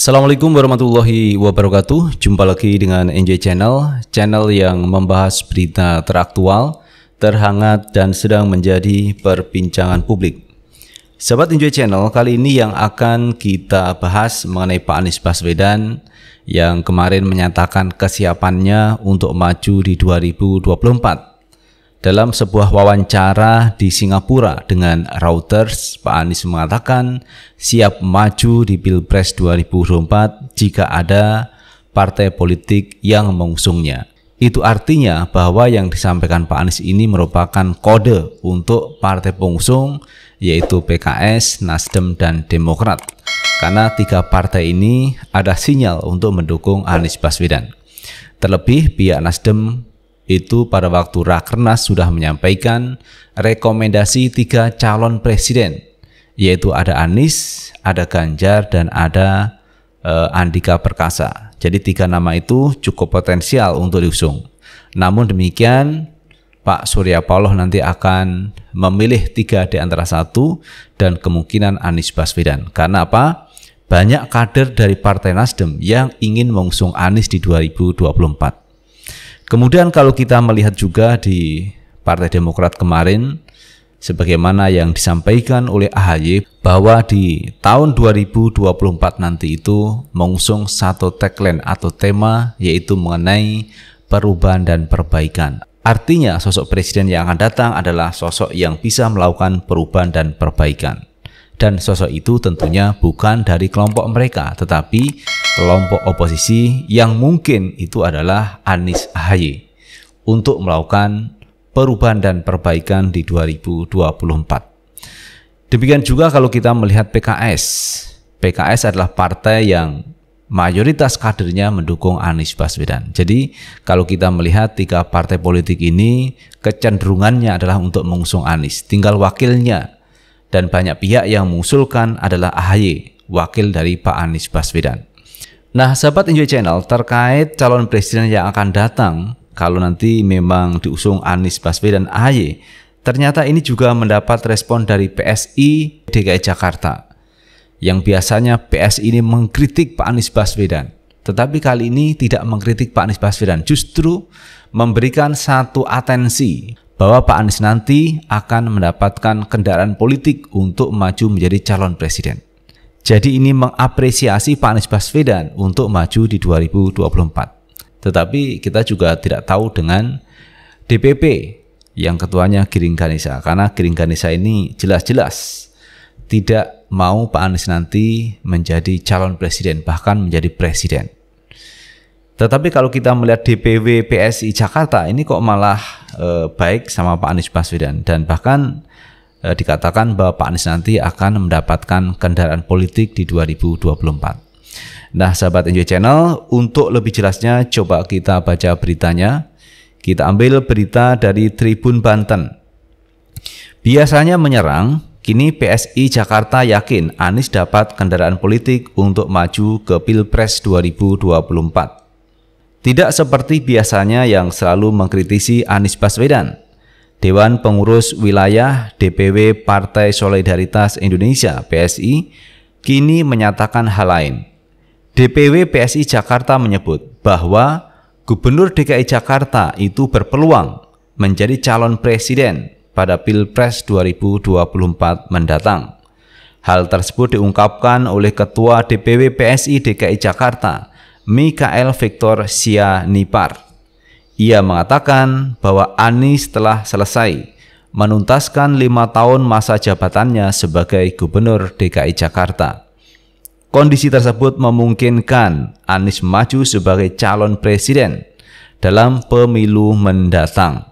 Assalamualaikum warahmatullahi wabarakatuh. Jumpa lagi dengan NJ Channel, channel yang membahas berita teraktual, terhangat dan sedang menjadi perbincangan publik. Sahabat NJ Channel, kali ini yang akan kita bahas mengenai Pak Anies Baswedan yang kemarin menyatakan kesiapannya untuk maju di 2024. Dalam sebuah wawancara di Singapura dengan Reuters, Pak Anies mengatakan siap maju di Pilpres 2024 jika ada partai politik yang mengusungnya. Itu artinya bahwa yang disampaikan Pak Anies ini merupakan kode untuk partai pengusung, yaitu PKS, Nasdem, dan Demokrat. Karena tiga partai ini ada sinyal untuk mendukung Anies Baswedan. Terlebih pihak Nasdem itu pada waktu Rakernas sudah menyampaikan rekomendasi tiga calon presiden, yaitu ada Anies, ada Ganjar, dan ada Andika Perkasa. Jadi tiga nama itu cukup potensial untuk diusung. Namun demikian, Pak Surya Paloh nanti akan memilih tiga di antara satu dan kemungkinan Anies Baswedan. Karena apa? Banyak kader dari Partai Nasdem yang ingin mengusung Anies di 2024. Kemudian kalau kita melihat juga di Partai Demokrat kemarin, sebagaimana yang disampaikan oleh AHY bahwa di tahun 2024 nanti itu mengusung satu tagline atau tema, yaitu mengenai perubahan dan perbaikan. Artinya sosok presiden yang akan datang adalah sosok yang bisa melakukan perubahan dan perbaikan. Dan sosok itu tentunya bukan dari kelompok mereka, tetapi kelompok oposisi yang mungkin itu adalah Anies AHY untuk melakukan perubahan dan perbaikan di 2024. Demikian juga kalau kita melihat PKS. PKS adalah partai yang mayoritas kadernya mendukung Anies Baswedan. Jadi kalau kita melihat tiga partai politik ini kecenderungannya adalah untuk mengusung Anies, tinggal wakilnya. Dan banyak pihak yang mengusulkan adalah AHY, wakil dari Pak Anies Baswedan. Nah, sahabat Enjoy Channel, terkait calon presiden yang akan datang, kalau nanti memang diusung Anies Baswedan AHY, ternyata ini juga mendapat respon dari PSI DKI Jakarta. Yang biasanya PSI ini mengkritik Pak Anies Baswedan, tetapi kali ini tidak mengkritik Pak Anies Baswedan, justru memberikan satu atensi bahwa Pak Anies nanti akan mendapatkan kendaraan politik untuk maju menjadi calon presiden. Jadi ini mengapresiasi Pak Anies Baswedan untuk maju di 2024. Tetapi kita juga tidak tahu dengan DPP yang ketuanya Giring Ganesa, karena Giring Ganesa ini jelas-jelas tidak mau Pak Anies nanti menjadi calon presiden, bahkan menjadi presiden. Tetapi kalau kita melihat DPW PSI Jakarta ini kok malah baik sama Pak Anies Baswedan, dan bahkan dikatakan bahwa Pak Anies nanti akan mendapatkan kendaraan politik di 2024. Nah, sahabat Enjoy Channel, untuk lebih jelasnya coba kita baca beritanya. Kita ambil berita dari Tribun Banten. Biasanya menyerang, kini PSI Jakarta yakin Anies dapat kendaraan politik untuk maju ke Pilpres 2024. Tidak seperti biasanya yang selalu mengkritisi Anies Baswedan. Dewan Pengurus Wilayah DPW Partai Solidaritas Indonesia (PSI) kini menyatakan hal lain. DPW PSI Jakarta menyebut bahwa Gubernur DKI Jakarta itu berpeluang menjadi calon presiden pada Pilpres 2024 mendatang. Hal tersebut diungkapkan oleh Ketua DPW PSI DKI Jakarta, Mikael Victor Sianipar. Ia mengatakan bahwa Anies telah selesai menuntaskan 5 tahun masa jabatannya sebagai Gubernur DKI Jakarta. Kondisi tersebut memungkinkan Anies maju sebagai calon presiden dalam pemilu mendatang.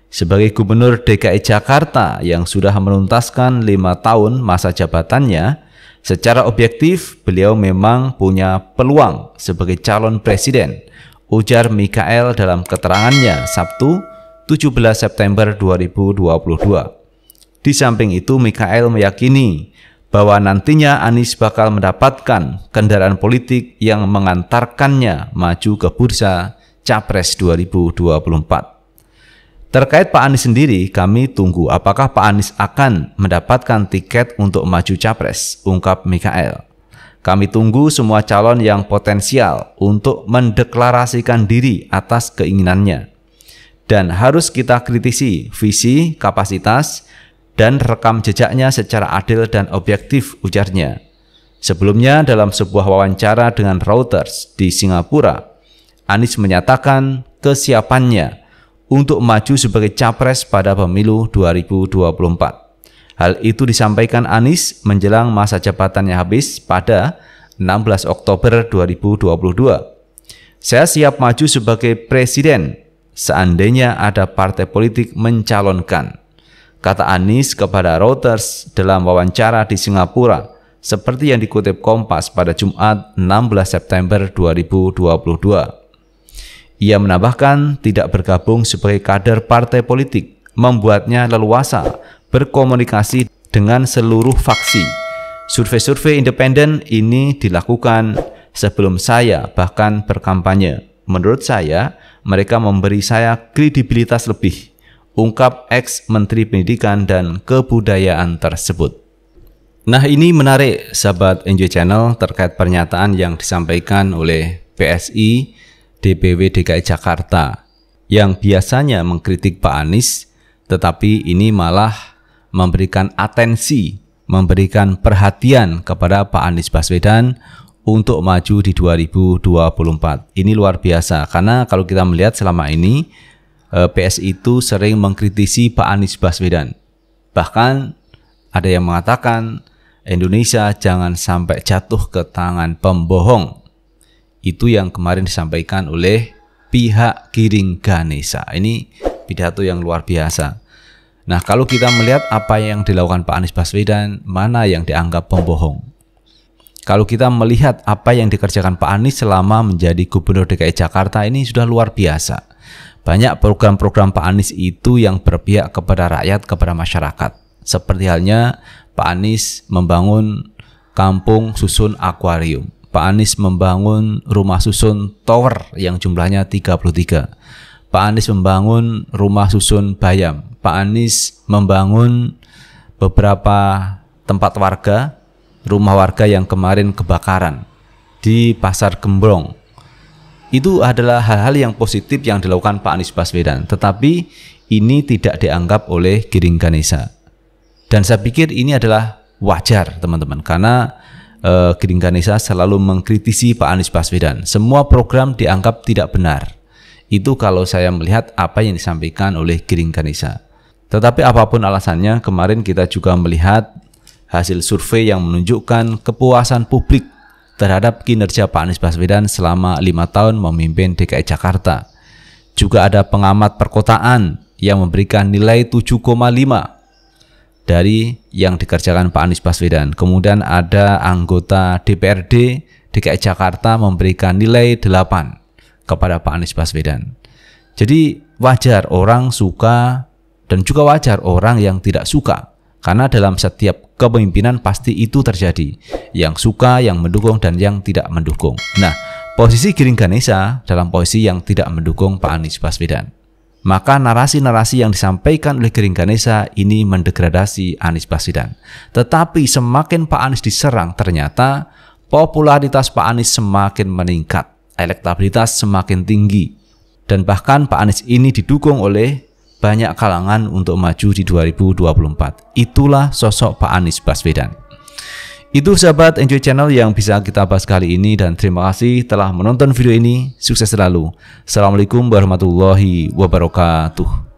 Sebagai Gubernur DKI Jakarta yang sudah menuntaskan 5 tahun masa jabatannya, secara objektif beliau memang punya peluang sebagai calon presiden, ujar Mikael dalam keterangannya Sabtu 17 September 2022. Di samping itu, Mikael meyakini bahwa nantinya Anies bakal mendapatkan kendaraan politik yang mengantarkannya maju ke bursa Capres 2024. Terkait Pak Anies sendiri, kami tunggu apakah Pak Anies akan mendapatkan tiket untuk maju Capres, ungkap Mikael. Kami tunggu semua calon yang potensial untuk mendeklarasikan diri atas keinginannya. Dan harus kita kritisi visi, kapasitas, dan rekam jejaknya secara adil dan objektif, ujarnya. Sebelumnya dalam sebuah wawancara dengan Reuters di Singapura, Anies menyatakan kesiapannya untuk maju sebagai capres pada pemilu 2024. Hal itu disampaikan Anies menjelang masa jabatannya habis pada 16 Oktober 2022. Saya siap maju sebagai presiden seandainya ada partai politik mencalonkan, kata Anies kepada Reuters dalam wawancara di Singapura, seperti yang dikutip Kompas pada Jumat 16 September 2022. Ia menambahkan tidak bergabung sebagai kader partai politik membuatnya leluasa berkomunikasi dengan seluruh faksi. Survei-survei independen ini dilakukan sebelum saya bahkan berkampanye. Menurut saya, mereka memberi saya kredibilitas lebih, ungkap ex-Menteri Pendidikan dan Kebudayaan tersebut. Nah, ini menarik sahabat Enjoy Channel terkait pernyataan yang disampaikan oleh PSI DPW DKI Jakarta yang biasanya mengkritik Pak Anies, tetapi ini malah memberikan atensi, memberikan perhatian kepada Pak Anies Baswedan untuk maju di 2024. Ini luar biasa, karena kalau kita melihat selama ini PSI itu sering mengkritisi Pak Anies Baswedan. Bahkan ada yang mengatakan Indonesia jangan sampai jatuh ke tangan pembohong. Itu yang kemarin disampaikan oleh pihak Giring Ganesa. Ini pidato yang luar biasa. Nah, kalau kita melihat apa yang dilakukan Pak Anies Baswedan, mana yang dianggap pembohong? Kalau kita melihat apa yang dikerjakan Pak Anies selama menjadi Gubernur DKI Jakarta, ini sudah luar biasa. Banyak program-program Pak Anies itu yang berpihak kepada rakyat, kepada masyarakat. Seperti halnya Pak Anies membangun kampung susun akuarium. Pak Anies membangun rumah susun tower yang jumlahnya 33. Pak Anies membangun rumah susun bayam. Pak Anies membangun beberapa tempat warga, rumah warga yang kemarin kebakaran di Pasar Gembrong. Itu adalah hal-hal yang positif yang dilakukan Pak Anies Baswedan, tetapi ini tidak dianggap oleh Giring Ganesa. Dan saya pikir ini adalah wajar teman-teman, karena Giring Ganesa selalu mengkritisi Pak Anies Baswedan. Semua program dianggap tidak benar. Itu kalau saya melihat apa yang disampaikan oleh Giring Ganesa. Tetapi apapun alasannya, kemarin kita juga melihat hasil survei yang menunjukkan kepuasan publik terhadap kinerja Pak Anies Baswedan selama 5 tahun memimpin DKI Jakarta. Juga ada pengamat perkotaan yang memberikan nilai 7,5 dari yang dikerjakan Pak Anies Baswedan. Kemudian ada anggota DPRD DKI Jakarta memberikan nilai 8 kepada Pak Anies Baswedan. Jadi wajar orang suka dan juga wajar orang yang tidak suka, karena dalam setiap kepemimpinan pasti itu terjadi, yang suka, yang mendukung, dan yang tidak mendukung. Nah, posisi Giring Ganesa dalam posisi yang tidak mendukung Pak Anies Baswedan. Maka narasi-narasi yang disampaikan oleh Giring Ganesa ini mendegradasi Anies Baswedan. Tetapi semakin Pak Anies diserang, ternyata popularitas Pak Anies semakin meningkat, elektabilitas semakin tinggi, dan bahkan Pak Anies ini didukung oleh banyak kalangan untuk maju di 2024. Itulah sosok Pak Anies Baswedan. Itu sahabat Enjoy Channel yang bisa kita bahas kali ini, dan terima kasih telah menonton video ini. Sukses selalu. Assalamualaikum warahmatullahi wabarakatuh.